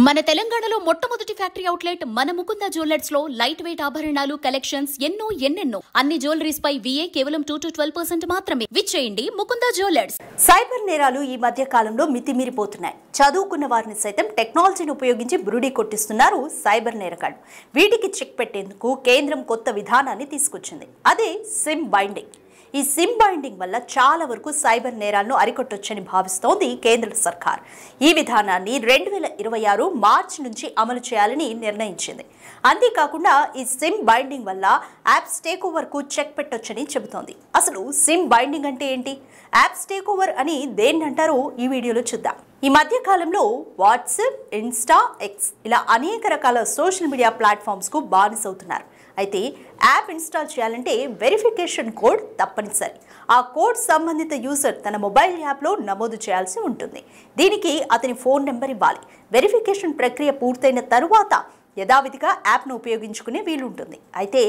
మన తెలంగాణలో మొట్టమొదటి ఫ్యాక్టరీ అవుట్లెట్ మన ముకుంద జ్యువెలర్స్ లో లైట్ వెయిట్ ఆభరణాలు కలెక్షన్స్ ఎన్నెన్నో అన్ని జ్యువెలరీస్ పై VA కేవలం 2 to 12% మాత్రమే. విచ్చేయండి ముకుంద జ్యువెలర్స్. సైబర్ నేరాలు ఈ మధ్య కాలంలో మితిమీరిపోతున్నాయి. చదువుకున్న వారిని సైతం టెక్నాలజీని ఉపయోగించి బురుడి కొట్టిస్తున్నారు సైబర్ నేరగాళ్లు. వీటికి చెక్ పెట్టేందుకు కేంద్రం కొత్త విధానాన్ని తీసుకొచ్చింది. అదే సిమ్ బైండింగ్. ఈ సిమ్ బైండింగ్ వల్ల చాలా వరకు సైబర్ నేరాలను అరికొట్టొచ్చని భావిస్తోంది కేంద్ర సర్కార్. ఈ విధానాన్ని 2026 మార్చి నుంచి అమలు చేయాలని నిర్ణయించింది. అంతేకాకుండా ఈ సిమ్ బైండింగ్ వల్ల యాప్స్ టేక్ ఓవర్ కు చెక్ పెట్టొచ్చని చెబుతోంది. అసలు సిమ్ బైండింగ్ అంటే ఏంటి, యాప్స్ టేక్ ఓవర్ అని దేన్ని అంటారో ఈ వీడియోలో చూద్దాం. ఈ మధ్య కాలంలో వాట్సాప్, ఇన్స్టా, ఎక్స్ ఇలా అనేక రకాల సోషల్ మీడియా ప్లాట్ఫామ్స్ కు బానిసవుతున్నారు. అయితే యాప్ ఇన్స్టాల్ చేయాలంటే వెరిఫికేషన్ కోడ్ తప్పనిసరి. ఆ కోడ్ సంబంధిత యూజర్ తన మొబైల్ యాప్లో నమోదు చేయాల్సి ఉంటుంది. దీనికి అతని ఫోన్ నెంబర్ ఇవ్వాలి. వెరిఫికేషన్ ప్రక్రియ పూర్తయిన తరువాత యథావిధిగా యాప్ను ఉపయోగించుకునే వీలుంటుంది. అయితే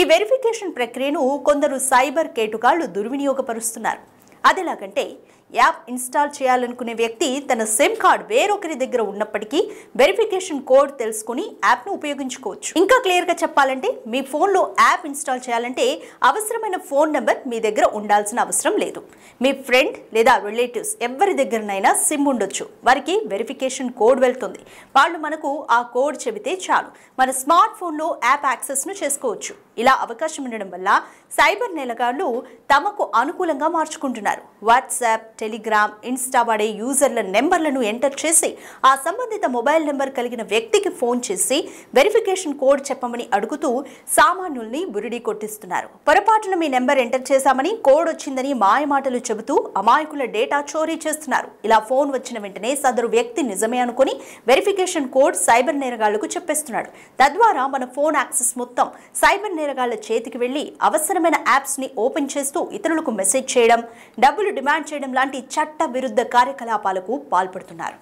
ఈ వెరిఫికేషన్ ప్రక్రియను కొందరు సైబర్ కేటుగాళ్లు దుర్వినియోగపరుస్తున్నారు. అదెలాగంటే యాప్ ఇన్స్టాల్ చేయాలనుకునే వ్యక్తి తన సిమ్ కార్డ్ వేరొకరి దగ్గర ఉన్నప్పటికీ వెరిఫికేషన్ కోడ్ తెలుసుకుని యాప్ను ఉపయోగించుకోవచ్చు. ఇంకా క్లియర్గా చెప్పాలంటే మీ ఫోన్లో యాప్ ఇన్స్టాల్ చేయాలంటే అవసరమైన ఫోన్ నెంబర్ మీ దగ్గర ఉండాల్సిన అవసరం లేదు. మీ ఫ్రెండ్ లేదా రిలేటివ్స్ ఎవరి దగ్గరనైనా సిమ్ ఉండొచ్చు. వారికి వెరిఫికేషన్ కోడ్ వెళ్తుంది. వాళ్ళు మనకు ఆ కోడ్ చెబితే చాలు, మన స్మార్ట్ ఫోన్లో యాప్ యాక్సెస్ను చేసుకోవచ్చు. ఇలా అవకాశం ఉండడం వల్ల సైబర్ నేరగాళ్లు తమకు అనుకూలంగా మార్చుకుంటున్నారు. వాట్సాప్, టెలిగ్రామ్, ఇన్స్టా వాడే యూజర్ల నెంబర్లను ఎంటర్ చేసి ఆ సంబంధిత మొబైల్ నెంబర్ కలిగిన వ్యక్తికి ఫోన్ చేసి వెరిఫికేషన్ కోడ్ చెప్పమని అడుగుతూ సామాన్యుల్ని బురిడి కొట్టిస్తున్నారు. పొరపాటున మీ నెంబర్ ఎంటర్ చేశామని కోడ్ వచ్చిందని మాయమాటలు చెబుతూ అమాయకుల డేటా చోరీ చేస్తున్నారు. ఇలా ఫోన్ వచ్చిన వెంటనే సదరు వ్యక్తి నిజమే అనుకుని వెరిఫికేషన్ కోడ్ సైబర్ నేరగాళ్లకు చెప్పేస్తున్నాడు. తద్వారా మన ఫోన్ యాక్సెస్ మొత్తం సైబర్ నేరగాళ్ల చేతికి వెళ్లి అవసరమైన యాప్స్ ని ఓపెన్ చేస్తూ ఇతరులకు మెసేజ్ చేయడం, డబ్బులు డిమాండ్ చేయడం లాంటి చట్ట విరుద్ధ కార్యకలాపాలకు పాల్పడుతున్నారు.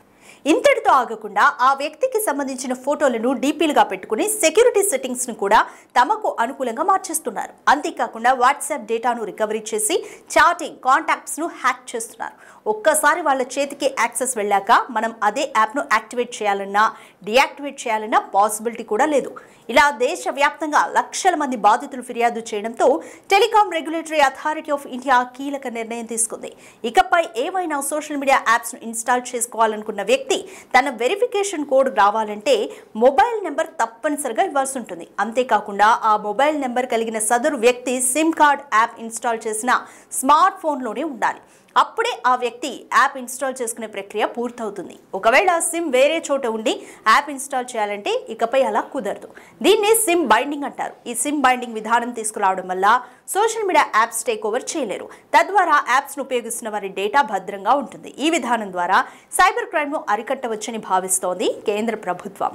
ఇంతటితో ఆగకుండా ఆ వ్యక్తికి సంబంధించిన ఫోటోలను డీపీలుగా పెట్టుకుని సెక్యూరిటీ సెట్టింగ్స్ ను కూడా తమకు అనుకూలంగా మార్చేస్తున్నారు. అంతేకాకుండా వాట్సాప్ డేటాను రికవరీ చేసి చాటింగ్, కాంటాక్ట్స్ ను హ్యాక్ చేస్తున్నారు. ఒక్కసారి వాళ్ళ చేతికి యాక్సెస్ వెళ్ళాక మనం అదే యాప్ను యాక్టివేట్ చేయాలన్నా డియాక్టివేట్ చేయాలన్నా పాసిబిలిటీ కూడా లేదు. ఇలా దేశవ్యాప్తంగా లక్షల మంది బాధితులు ఫిర్యాదు చేయడంతో telecom regulatory authority of India కీలక నిర్ణయం తీసుకుంది. ఇకపై ఏమైనా సోషల్ మీడియా యాప్స్ను ఇన్స్టాల్ చేసుకోవాలనుకున్న వ్యక్తి తన వెరిఫికేషన్ కోడ్ రావాలంటే మొబైల్ నెంబర్ తప్పనిసరిగా ఇవ్వాల్సి ఉంటుంది. అంతేకాకుండా ఆ మొబైల్ నెంబర్ కలిగిన సదరు వ్యక్తి సిమ్ కార్డ్ యాప్ ఇన్స్టాల్ చేసిన స్మార్ట్ ఫోన్లోనే ఉండాలి. అప్పుడే ఆ వ్యక్తి యాప్ ఇన్స్టాల్ చేసుకునే ప్రక్రియ పూర్తవుతుంది. ఒకవేళ సిమ్ వేరే చోట ఉండి యాప్ ఇన్స్టాల్ చేయాలంటే ఇకపై అలా కుదరదు. దీన్నే సిమ్ బైండింగ్ అంటారు. ఈ సిమ్ బైండింగ్ విధానం తీసుకురావడం వల్ల social media apps take over చేయలేరు. తద్వారా యాప్స్ను ఉపయోగిస్తున్న వారి డేటా భద్రంగా ఉంటుంది. ఈ విధానం ద్వారా సైబర్ క్రైమ్ను అరికట్టవచ్చని భావిస్తోంది కేంద్ర ప్రభుత్వం.